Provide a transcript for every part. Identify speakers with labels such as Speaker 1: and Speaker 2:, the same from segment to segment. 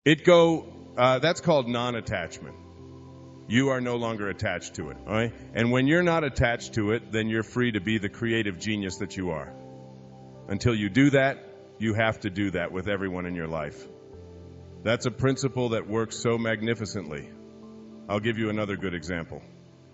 Speaker 1: That's called non-attachment. You are no longer attached to it, all right? And when you're not attached to it, then you're free to be the creative genius that you are. Until you do that, you have to do that with everyone in your life. That's a principle that works so magnificently. I'll give you another good example.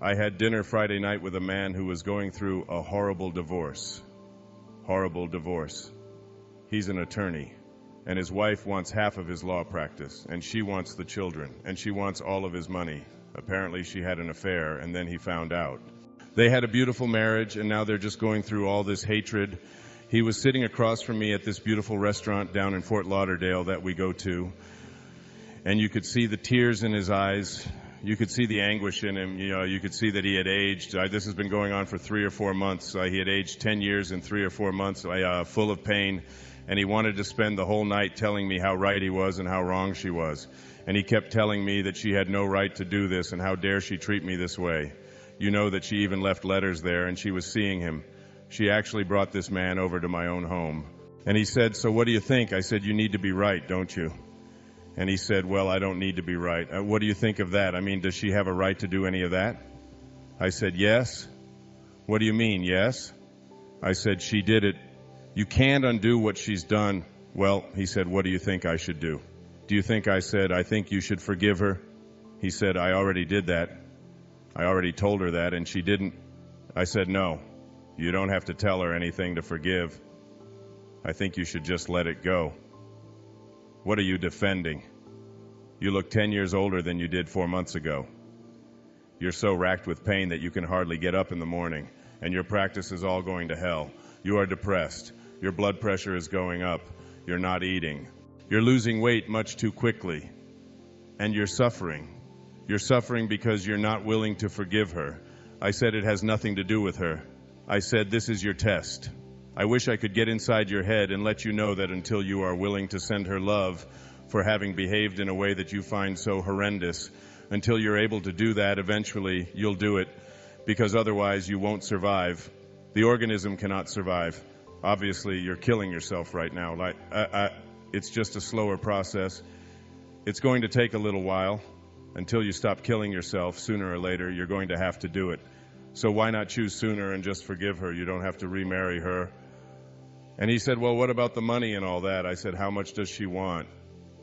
Speaker 1: I had dinner Friday night with a man who was going through a horrible divorce. Horrible divorce. He's an attorney, and his wife wants half of his law practice, and she wants the children, and she wants all of his money. Apparently she had an affair, and then he found out. They had a beautiful marriage, and now they're just going through all this hatred. He was sitting across from me at this beautiful restaurant down in Fort Lauderdale that we go to, and you could see the tears in his eyes. You could see the anguish in him. You could see that he had aged. This has been going on for 3 or 4 months. He had aged 10 years in 3 or 4 months, full of pain, and he wanted to spend the whole night telling me how right he was and how wrong she was. And he kept telling me that she had no right to do this, and how dare she treat me this way. You know that she even left letters there, and she was seeing him. She actually brought this man over to my own home. And he said, "So what do you think?" I said, "You need to be right, don't you?" And he said, "Well, I don't need to be right." What do you think of that? I mean, does she have a right to do any of that? I said, "Yes." "What do you mean, yes?" I said, "She did it. You can't undo what she's done." "Well," he said, "what do you think I should do?" "Do you think," I said, "I think you should forgive her?" He said, "I already did that. I already told her that, and she didn't." I said, "No, you don't have to tell her anything to forgive. I think you should just let it go. What are you defending? You look 10 years older than you did 4 months ago. You're so racked with pain that you can hardly get up in the morning, and your practice is all going to hell. You are depressed. Your blood pressure is going up. You're not eating. You're losing weight much too quickly, and you're suffering. You're suffering because you're not willing to forgive her." I said, "It has nothing to do with her." I said, "This is your test. I wish I could get inside your head and let you know that until you are willing to send her love for having behaved in a way that you find so horrendous, until you're able to do that, eventually you'll do it, because otherwise you won't survive. The organism cannot survive. Obviously, you're killing yourself right now. It's just a slower process. It's going to take a little while. Until you stop killing yourself, sooner or later, you're going to have to do it. So why not choose sooner and just forgive her? You don't have to remarry her." And he said, "Well, what about the money and all that?" I said, "How much does she want?"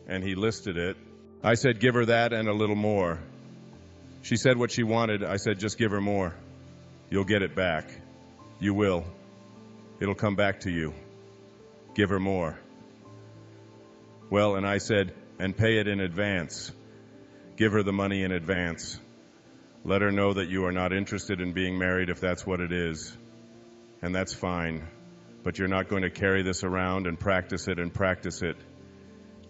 Speaker 1: And he listed it. I said, "Give her that and a little more." She said what she wanted. I said, "Just give her more. You'll get it back. You will. It'll come back to you. Give her more." "Well," and I said, "and pay it in advance. Give her the money in advance. Let her know that you are not interested in being married if that's what it is. And that's fine. But you're not going to carry this around and practice it and practice it.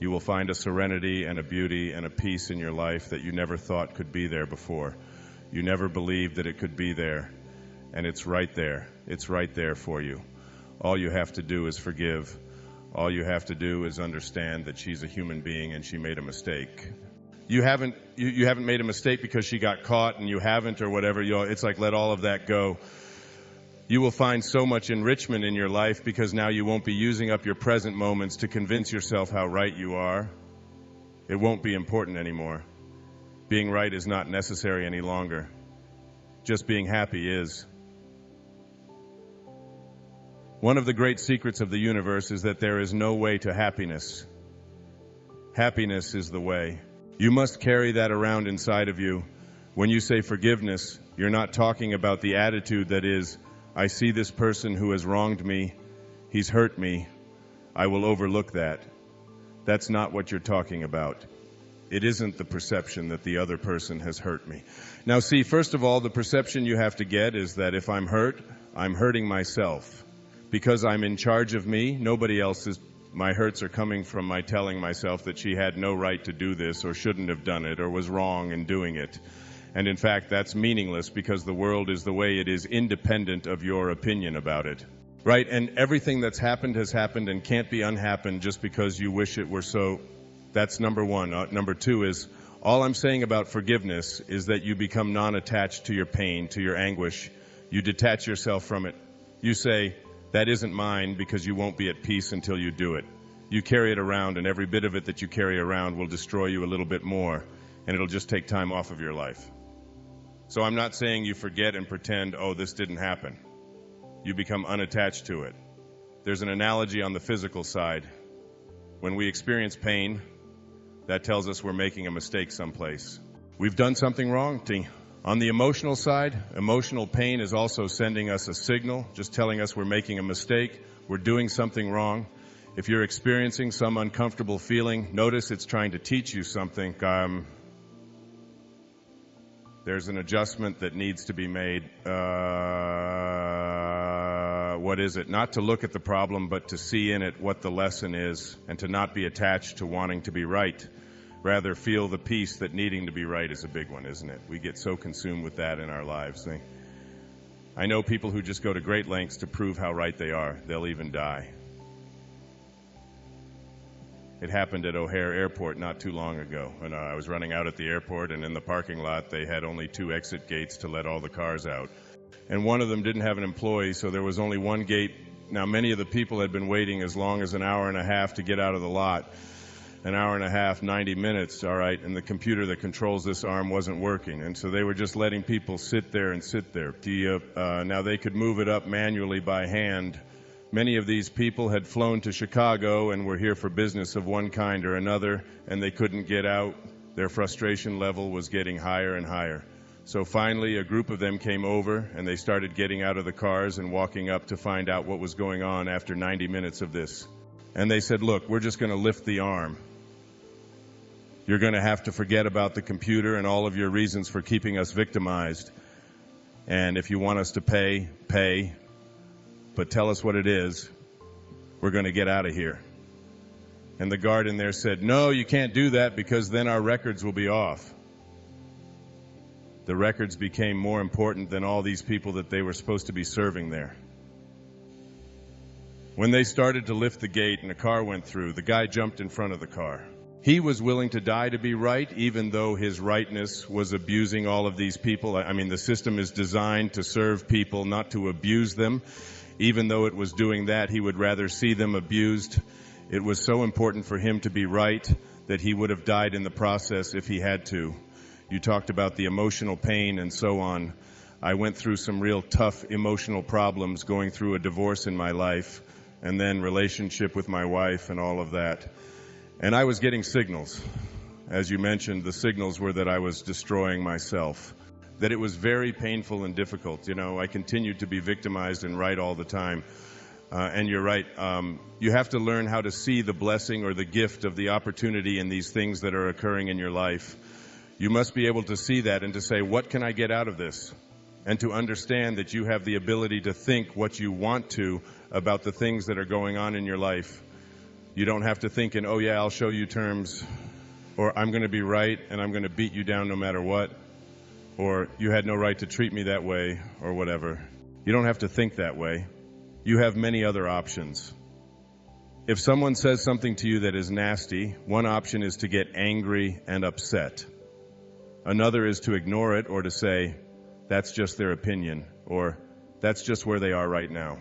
Speaker 1: You will find a serenity and a beauty and a peace in your life that you never thought could be there before. You never believed that it could be there. And it's right there. It's right there for you. All you have to do is forgive. All you have to do is understand that she's a human being and she made a mistake. You haven't made a mistake because she got caught and you haven't, or whatever. It's like, let all of that go. You will find so much enrichment in your life because now you won't be using up your present moments to convince yourself how right you are. It won't be important anymore. Being right is not necessary any longer. Just being happy is. One of the great secrets of the universe is that there is no way to happiness. Happiness is the way. You must carry that around inside of you. When you say forgiveness, you're not talking about the attitude that is, "I see this person who has wronged me. He's hurt me. I will overlook that." That's not what you're talking about. It isn't the perception that the other person has hurt me. Now see, first of all, the perception you have to get is that if I'm hurt, I'm hurting myself. Because I'm in charge of me, nobody else is. My hurts are coming from my telling myself that she had no right to do this, or shouldn't have done it, or was wrong in doing it. And in fact, that's meaningless because the world is the way it is, independent of your opinion about it. Right? And everything that's happened has happened and can't be unhappened just because you wish it were so. That's number one. Number two is, all I'm saying about forgiveness is that you become non-attached to your pain, to your anguish. You detach yourself from it. You say, "That isn't mine," because you won't be at peace until you do it. You carry it around, and every bit of it that you carry around will destroy you a little bit more, and it'll just take time off of your life. So I'm not saying you forget and pretend, oh, this didn't happen. You become unattached to it. There's an analogy on the physical side. When we experience pain, that tells us we're making a mistake someplace. We've done something wrong. On the emotional side, emotional pain is also sending us a signal, just telling us we're making a mistake, we're doing something wrong. If you're experiencing some uncomfortable feeling, notice it's trying to teach you something. There's an adjustment that needs to be made. What is it? Not to look at the problem, but to see in it what the lesson is, and to not be attached to wanting to be right. Rather, feel the peace that needing to be right is a big one, isn't it? We get so consumed with that in our lives. I know people who just go to great lengths to prove how right they are. They'll even die. It happened at O'Hare Airport not too long ago. When I was running out at the airport, and in the parking lot, they had only 2 exit gates to let all the cars out. And one of them didn't have an employee, so there was only one gate. Now, many of the people had been waiting as long as an hour and a half to get out of the lot. An hour and a half, 90 minutes, all right, and the computer that controls this arm wasn't working. And so they were just letting people sit there and sit there. Now, they could move it up manually by hand. Many of these people had flown to Chicago and were here for business of one kind or another, and they couldn't get out. Their frustration level was getting higher and higher. So finally, a group of them came over, and they started getting out of the cars and walking up to find out what was going on after 90 minutes of this. And they said, look, we're just going to lift the arm. You're going to have to forget about the computer and all of your reasons for keeping us victimized. And if you want us to pay, pay. But tell us what it is. We're going to get out of here. And the guard in there said, no, you can't do that because then our records will be off. The records became more important than all these people that they were supposed to be serving there. When they started to lift the gate and a car went through, the guy jumped in front of the car. He was willing to die to be right, even though his rightness was abusing all of these people. I mean, the system is designed to serve people, not to abuse them. Even though it was doing that, he would rather see them abused. It was so important for him to be right that he would have died in the process if he had to. You talked about the emotional pain and so on. I went through some real tough emotional problems going through a divorce in my life, and then relationship with my wife and all of that. And I was getting signals. As you mentioned, the signals were that I was destroying myself, that it was very painful and difficult. You know, I continued to be victimized and right all the time. And you're right. You have to learn how to see the blessing or the gift of the opportunity in these things that are occurring in your life. You must be able to see that and to say, what can I get out of this? And to understand that you have the ability to think what you want to about the things that are going on in your life. You don't have to think in, oh yeah, I'll show you terms, or I'm going to be right and I'm going to beat you down no matter what, or you had no right to treat me that way, or whatever. You don't have to think that way. You have many other options. If someone says something to you that is nasty, one option is to get angry and upset. Another is to ignore it or to say, that's just their opinion, or that's just where they are right now.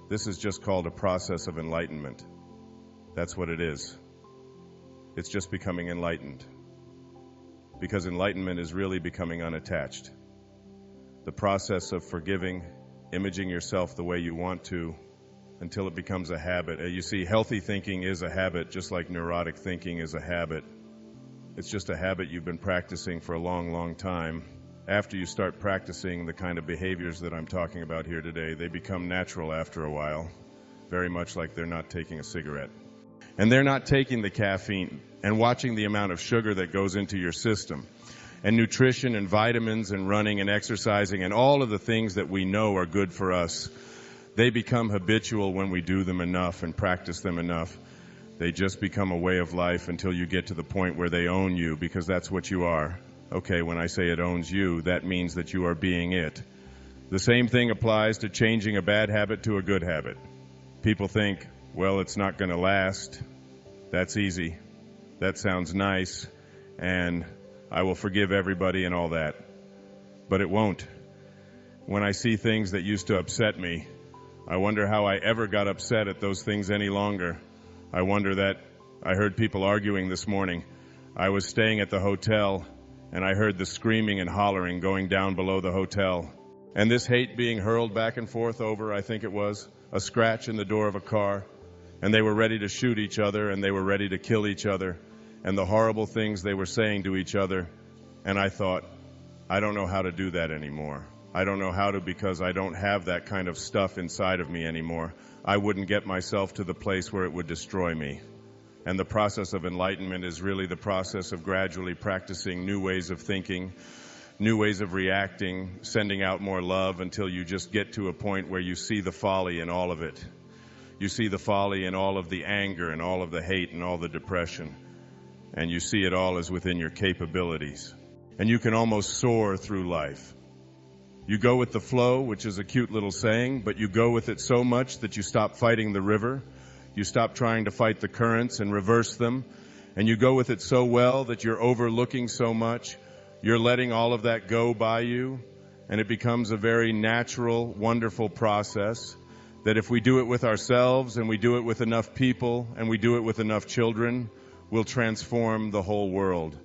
Speaker 1: This is just called a process of enlightenment. That's what it is. It's just becoming enlightened. Because enlightenment is really becoming unattached. The process of forgiving, imaging yourself the way you want to, until it becomes a habit. You see, healthy thinking is a habit, just like neurotic thinking is a habit. It's just a habit you've been practicing for a long, long time. After you start practicing the kind of behaviors that I'm talking about here today, they become natural after a while, very much like they're not taking a cigarette. And they're not taking the caffeine and watching the amount of sugar that goes into your system. And nutrition and vitamins and running and exercising and all of the things that we know are good for us, they become habitual when we do them enough and practice them enough. They just become a way of life until you get to the point where they own you, because that's what you are. Okay, when I say it owns you, that means that you are being it. The same thing applies to changing a bad habit to a good habit. People think, well, it's not going to last. That's easy. That sounds nice, and I will forgive everybody and all that. But it won't. When I see things that used to upset me, I wonder how I ever got upset at those things any longer. I wonder that I heard people arguing this morning. I was staying at the hotel, and I heard the screaming and hollering going down below the hotel. And this hate being hurled back and forth over, I think it was, a scratch in the door of a car. And they were ready to shoot each other, and they were ready to kill each other, and the horrible things they were saying to each other. And I thought, I don't know how to do that anymore. I don't know how to, because I don't have that kind of stuff inside of me anymore. I wouldn't get myself to the place where it would destroy me. And the process of enlightenment is really the process of gradually practicing new ways of thinking, new ways of reacting, sending out more love until you just get to a point where you see the folly in all of it. You see the folly in all of the anger and all of the hate and all the depression. And you see it all as within your capabilities. And you can almost soar through life. You go with the flow, which is a cute little saying, but you go with it so much that you stop fighting the river. You stop trying to fight the currents and reverse them. And you go with it so well that you're overlooking so much. You're letting all of that go by you. And it becomes a very natural, wonderful process that if we do it with ourselves and we do it with enough people and we do it with enough children, will transform the whole world.